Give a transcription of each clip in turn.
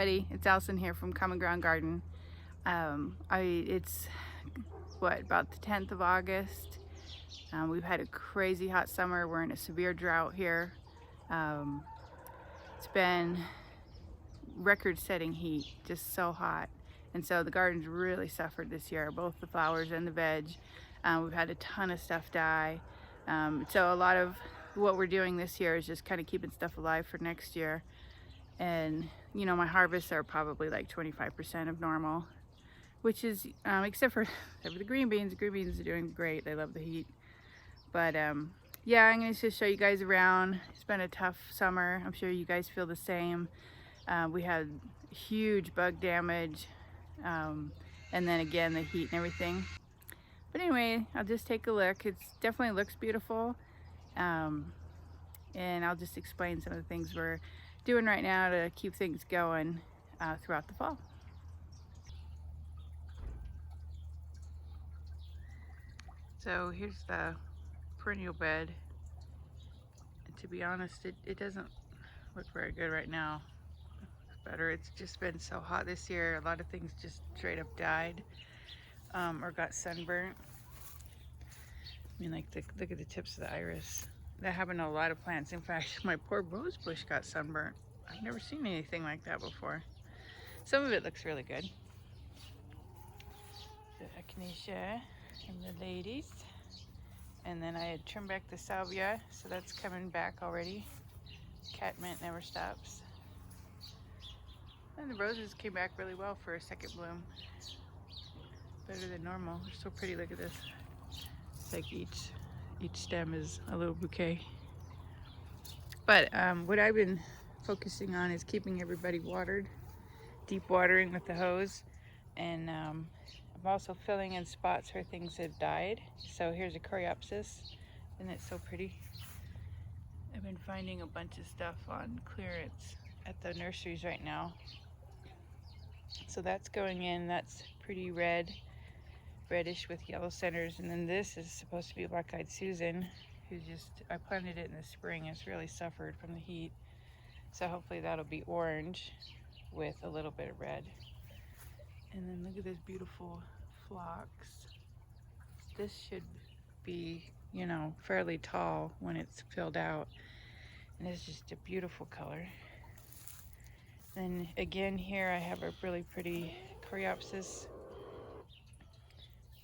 everybody, it's Allison here from Common Ground Garden. It's about the 10th of August. We've had a crazy hot summer. We're in a severe drought here. It's been record-setting heat, just so hot. And so the garden's really suffered this year, both the flowers and the veg. We've had a ton of stuff die. So a lot of what we're doing this year is just kind of keeping stuff alive for next year. And you know, my harvests are probably like 25% of normal, which is except for the green beans. The green beans are doing great. They love the heat. But yeah, I'm going to just show you guys around. It's been a tough summer. I'm sure you guys feel the same. We had huge bug damage, and then again the heat and everything. But anyway, I'll just take a look. It definitely looks beautiful, and I'll just explain some of the things we're doing right now to keep things going throughout the fall. So here's the perennial bed. And to be honest, it doesn't look very good right now. It's better. It's just been so hot this year. A lot of things just straight up died or got sunburnt. I mean, like, look at the tips of the iris. That happened to a lot of plants. In fact, my poor rose bush got sunburnt. I've never seen anything like that before. Some of it looks really good. The echinacea and the lilies. And then I had trimmed back the salvia, so that's coming back already. Catmint never stops. And the roses came back really well for a second bloom. Better than normal. They're so pretty. Look at this. It's like each stem is a little bouquet. But what I've been focusing on is keeping everybody watered, deep watering with the hose, and I'm also filling in spots where things have died. So here's a coreopsis, and it's so pretty. I've been finding a bunch of stuff on clearance at the nurseries right now. So that's going in. That's pretty reddish with yellow centers. And then this is supposed to be Black-Eyed Susan, I planted it in the spring. It's really suffered from the heat. So hopefully that'll be orange with a little bit of red. And then look at this beautiful phlox. This should be, you know, fairly tall when it's filled out. And it's just a beautiful color. Then again here I have a really pretty coreopsis.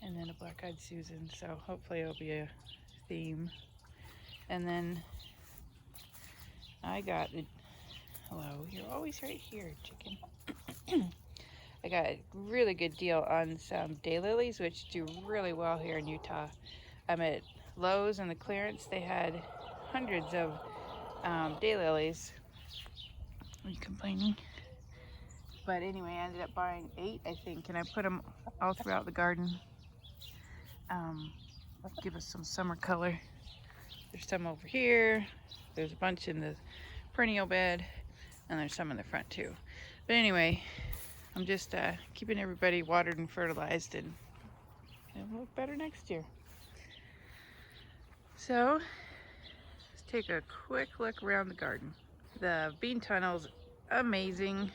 And then a Black-Eyed Susan. So hopefully it'll be a theme. And then I got the, hello, you're always right here, chicken. I got a really good deal on some daylilies, which do really well here in Utah. I'm at Lowe's in the clearance. They had hundreds of daylilies. Are you complaining? But anyway, I ended up buying 8, I think, and I put them all throughout the garden. Give us some summer color. There's some over here. There's a bunch in the perennial bed, and there's some in the front too. But anyway, I'm just keeping everybody watered and fertilized, and it'll look better next year. So let's take a quick look around the garden. The bean tunnel's amazing.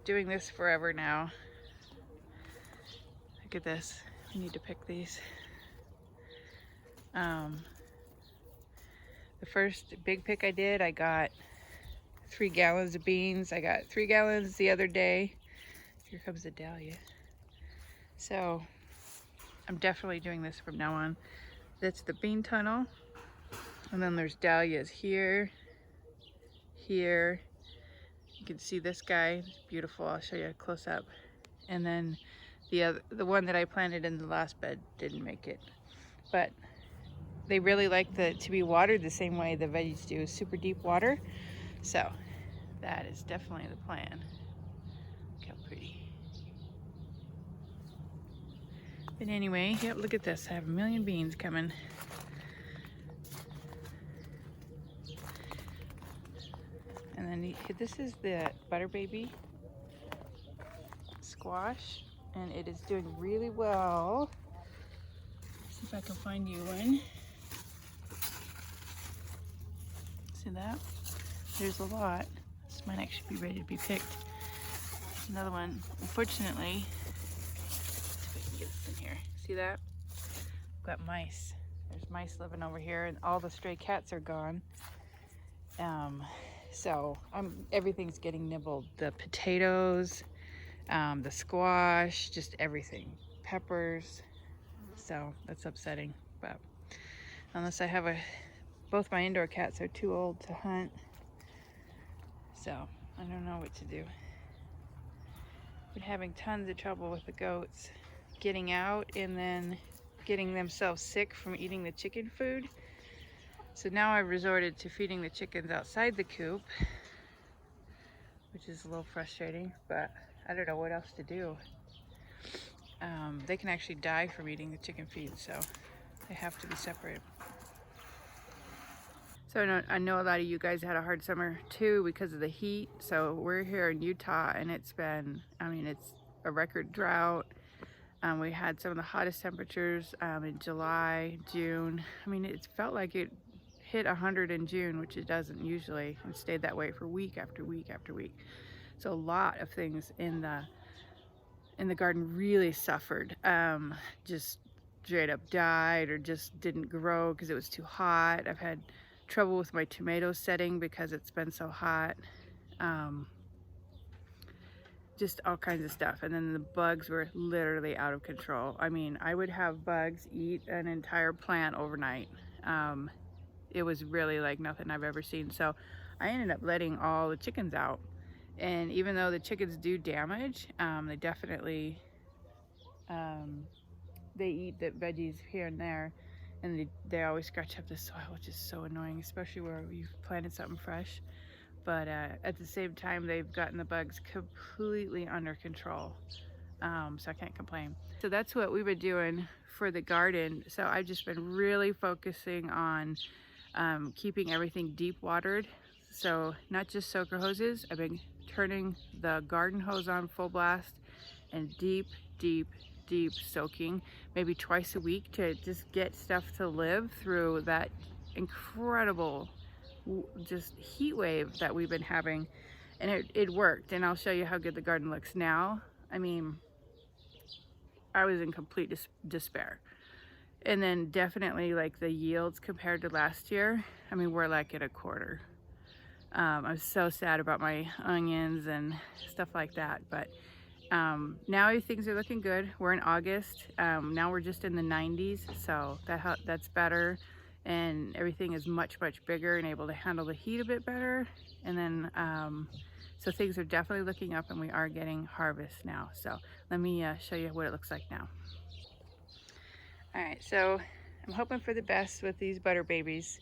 Doing this forever now. Look at this. We need to pick these. The first big pick I did, I got 3 gallons of beans. I got 3 gallons the other day. Here comes the dahlia. So I'm definitely doing this from now on. That's the bean tunnel. And then there's dahlias here, here. You can see this guy, it's beautiful. I'll show you a close up. And then the one that I planted in the last bed didn't make it. But they really like to be watered the same way the veggies do, super deep water. So that is definitely the plan. Look how pretty. But anyway, yep, look at this. I have a million beans coming. And then this is the butter baby squash, and it is doing really well. Let's see if I can find you one. See that? There's a lot. This might actually be ready to be picked. Another one, unfortunately, let's see if I can get this in here. See that? Got mice. There's mice living over here, and all the stray cats are gone. So everything's getting nibbled. The potatoes, the squash, just everything. Peppers. So that's upsetting. But unless I have both my indoor cats are too old to hunt. So I don't know what to do. Been having tons of trouble with the goats getting out and then getting themselves sick from eating the chicken food. So now I've resorted to feeding the chickens outside the coop, which is a little frustrating, but I don't know what else to do. They can actually die from eating the chicken feed, so they have to be separate. So I know a lot of you guys had a hard summer too because of the heat. So we're here in Utah and it's been, it's a record drought. We had some of the hottest temperatures in July, June. It felt like it hit 100 in June, which it doesn't usually, and stayed that way for week after week after week. So a lot of things in the garden really suffered. Just straight up died or just didn't grow because it was too hot. I've had trouble with my tomato setting because it's been so hot. Just all kinds of stuff. And then the bugs were literally out of control. I would have bugs eat an entire plant overnight. It was really like nothing I've ever seen. So I ended up letting all the chickens out. And even though the chickens do damage, they definitely, they eat the veggies here and there. And they always scratch up the soil, which is so annoying, especially where you've planted something fresh. But at the same time, they've gotten the bugs completely under control. So I can't complain. So that's what we've been doing for the garden. So I've just been really focusing on keeping everything deep watered. So not just soaker hoses. I've been turning the garden hose on full blast and deep soaking, maybe twice a week, to just get stuff to live through that incredible just heat wave that we've been having. And it worked, and I'll show you how good the garden looks now. I was in complete despair. And then definitely like the yields compared to last year, we're like at a quarter. I was so sad about my onions and stuff like that, but now things are looking good. We're in August. Now we're just in the 90s, so that's better. And everything is much bigger and able to handle the heat a bit better. And then, so things are definitely looking up and we are getting harvest now. So let me show you what it looks like now. All right, so I'm hoping for the best with these butter babies.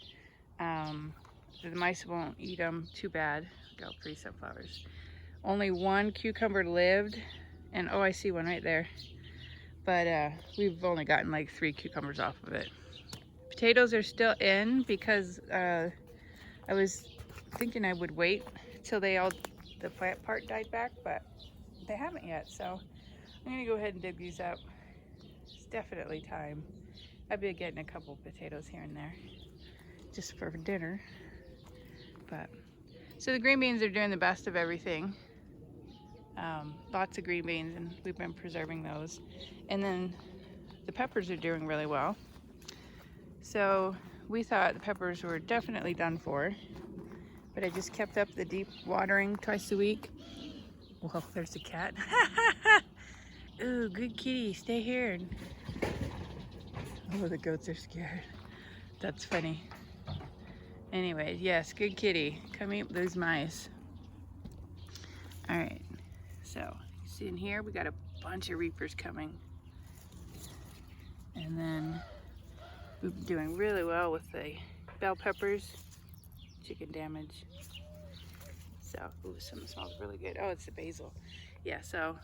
The mice won't eat them too bad. Look how pretty sunflowers. Only one cucumber lived, and oh, I see one right there. But we've only gotten like 3 cucumbers off of it. Potatoes are still in because I was thinking I would wait till the plant part died back, but they haven't yet. So I'm gonna go ahead and dig these up. It's definitely time. I've been getting a couple potatoes here and there just for dinner. But so the green beans are doing the best of everything. Lots of green beans, and we've been preserving those. And then the peppers are doing really well. So we thought the peppers were definitely done for, but I just kept up the deep watering twice a week. Whoa, there's a cat. Ooh, good kitty, stay here. Oh, the goats are scared. That's funny. Anyway, yes, good kitty. Come eat those mice. All right, so see in here, we got a bunch of reapers coming. And then we've been doing really well with the bell peppers, chicken damage. So, ooh, something smells really good. Oh, it's the basil. Yeah, so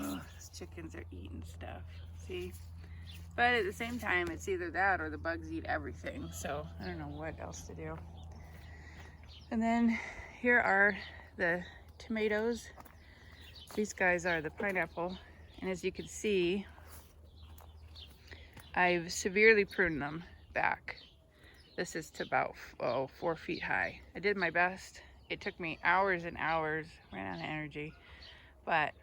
these chickens are eating stuff, see? But at the same time, it's either that or the bugs eat everything. So I don't know what else to do. And then here are the tomatoes. These guys are the pineapple. And as you can see, I've severely pruned them back. This is to about 4 feet high. I did my best. It took me hours and hours, ran out of energy. but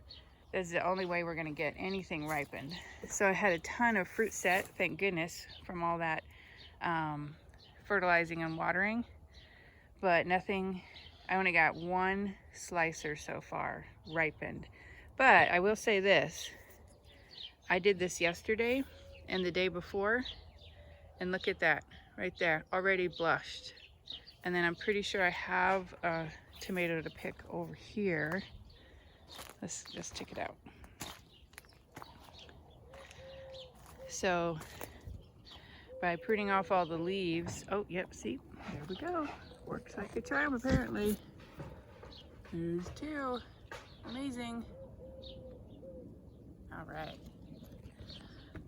this is the only way we're gonna get anything ripened. So I had a ton of fruit set, thank goodness, from all that fertilizing and watering, but nothing. I only got one slicer so far ripened. But I will say this, I did this yesterday and the day before, and look at that right there, already blushed. And then I'm pretty sure I have a tomato to pick over here. Let's just check it out. So by pruning off all the leaves, oh yep, see, there we go. Works like a charm apparently. There's two, amazing. All right.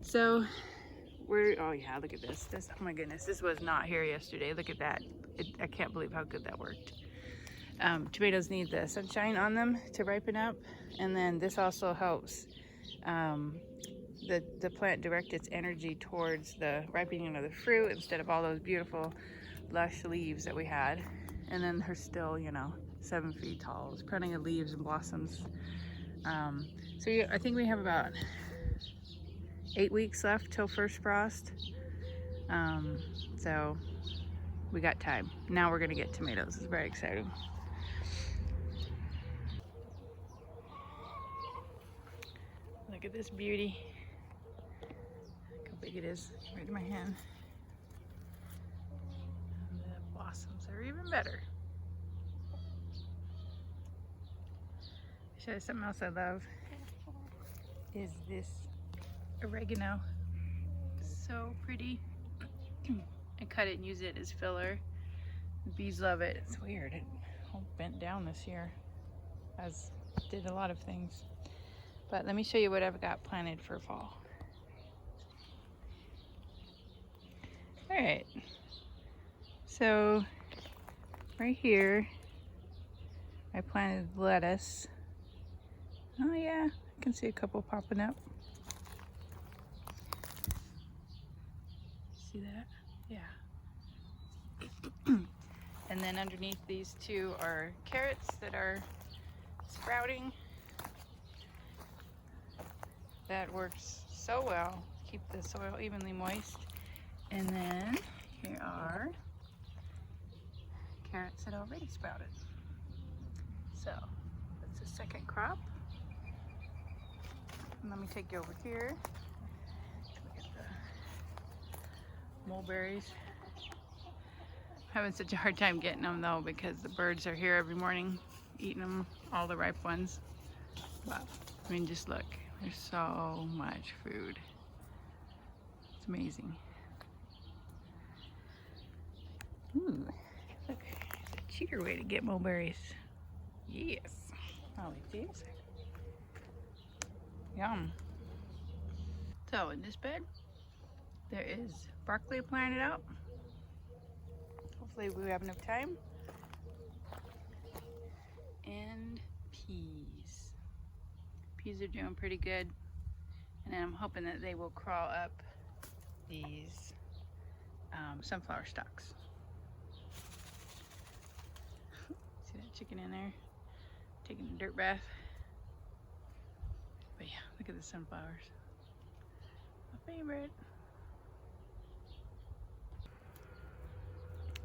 So oh yeah, look at this. Oh my goodness, this was not here yesterday. Look at that. I can't believe how good that worked. Tomatoes need the sunshine on them to ripen up, and then this also helps the plant direct its energy towards the ripening of the fruit instead of all those beautiful lush leaves that we had. And then they're still, you know, 7 feet tall. It's plenty of leaves and blossoms. So I think we have about 8 weeks left till first frost. So we got time. Now we're gonna get tomatoes. It's very exciting. Look at this beauty. Look how big it is, right in my hand. And the blossoms are even better. Show you something else I love is this oregano. So pretty. I cut it and use it as filler. The bees love it. It's weird. It all bent down this year, as did a lot of things. But let me show you what I've got planted for fall. All right. So right here, I planted lettuce. Oh yeah, I can see a couple popping up. See that? Yeah. And then underneath these two are carrots that are sprouting. That works so well. Keep the soil evenly moist. And then here are carrots that already sprouted. So that's the second crop. And let me take you over here. Look at the mulberries. I'm having such a hard time getting them though because the birds are here every morning eating them, all the ripe ones. But I mean, just look, there's so much food. It's amazing. Ooh, look, it's a cheater way to get mulberries. Yes. I'll eat these. Yum. So in this bed, there is broccoli planted out. Hopefully we have enough time. And peas. Peas are doing pretty good. And I'm hoping that they will crawl up these sunflower stalks. See that chicken in there? Taking a dirt bath. But yeah, look at the sunflowers. My favorite.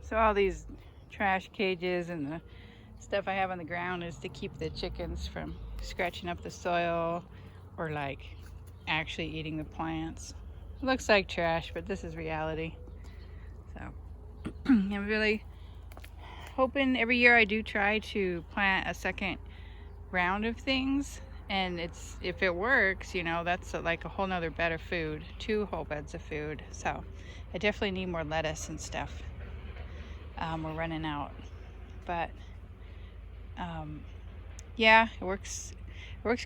So all these trash cages and the stuff I have on the ground is to keep the chickens from scratching up the soil or like actually eating the plants. It looks like trash, but this is reality. So I'm really hoping every year I do try to plant a second round of things, and if it works, you know, that's like a whole nother bed of food, 2 whole beds of food. So I definitely need more lettuce and stuff. We're running out, but yeah, it works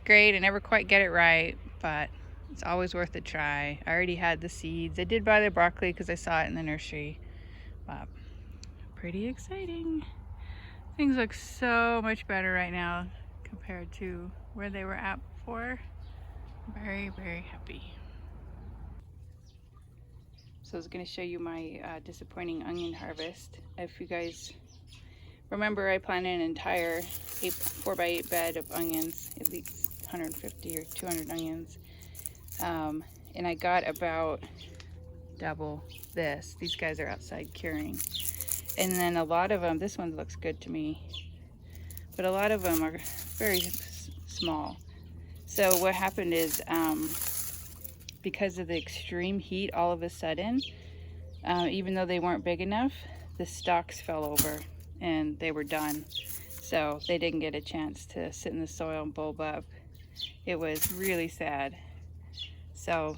great. I never quite get it right, but it's always worth a try. I already had the seeds. I did buy the broccoli because I saw it in the nursery, but pretty exciting. Things look so much better right now compared to where they were at before. Very, very happy. So I was going to show you my disappointing onion harvest. If you guys Remember, I planted an entire 4x8 bed of onions, at least 150 or 200 onions. And I got about double this. These guys are outside curing. And then a lot of them, this one looks good to me, but a lot of them are very small. So what happened is, because of the extreme heat, all of a sudden, even though they weren't big enough, the stalks fell over and they were done. So they didn't get a chance to sit in the soil and bulb up. It was really sad. So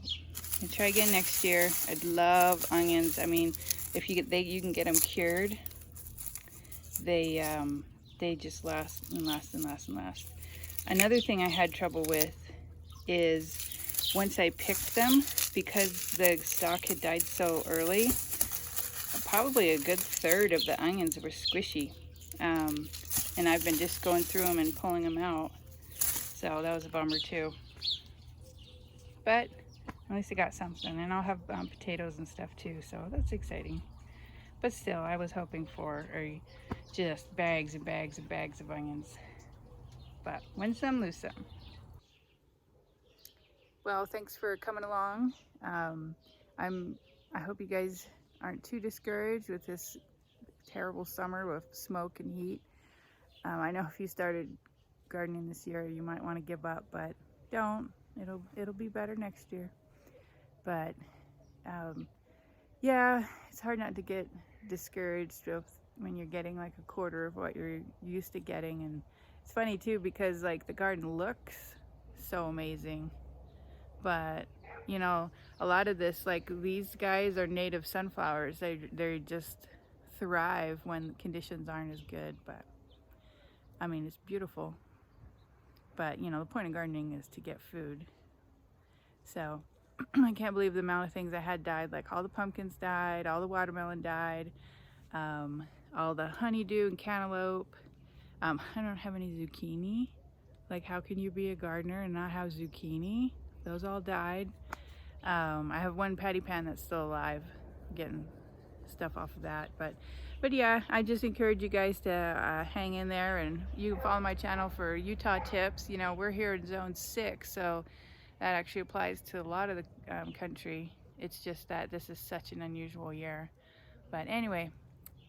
I'll try again next year. I'd love onions. I mean, if you can get them cured. They just last and last and last and last. Another thing I had trouble with is once I picked them, because the stalk had died so early, probably a good third of the onions were squishy. And I've been just going through them and pulling them out. So that was a bummer too. But at least I got something, and I'll have potatoes and stuff too, so that's exciting. But still, I was hoping for just bags and bags and bags of onions. But win some, lose some. Well, thanks for coming along. I hope you guys aren't too discouraged with this terrible summer with smoke and heat. I know if you started gardening this year, you might want to give up, but don't. It'll be better next year. But yeah, it's hard not to get discouraged when you're getting like a quarter of what you're used to getting. And it's funny too, because like the garden looks so amazing, but you know, a lot of this, like these guys are native sunflowers. They just thrive when conditions aren't as good. But I mean, it's beautiful. But you know, the point of gardening is to get food. So I can't believe the amount of things I had died. Like all the pumpkins died, all the watermelon died, all the honeydew and cantaloupe. I don't have any zucchini. Like, how can you be a gardener and not have zucchini? Those all died. I have one patty pan that's still alive, getting stuff off of that. But yeah, I just encourage you guys to hang in there, and you can follow my channel for Utah tips. You know, we're here in zone 6, so that actually applies to a lot of the country. It's just that this is such an unusual year. But anyway,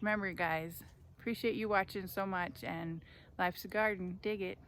remember guys, appreciate you watching so much, and life's a garden. Dig it.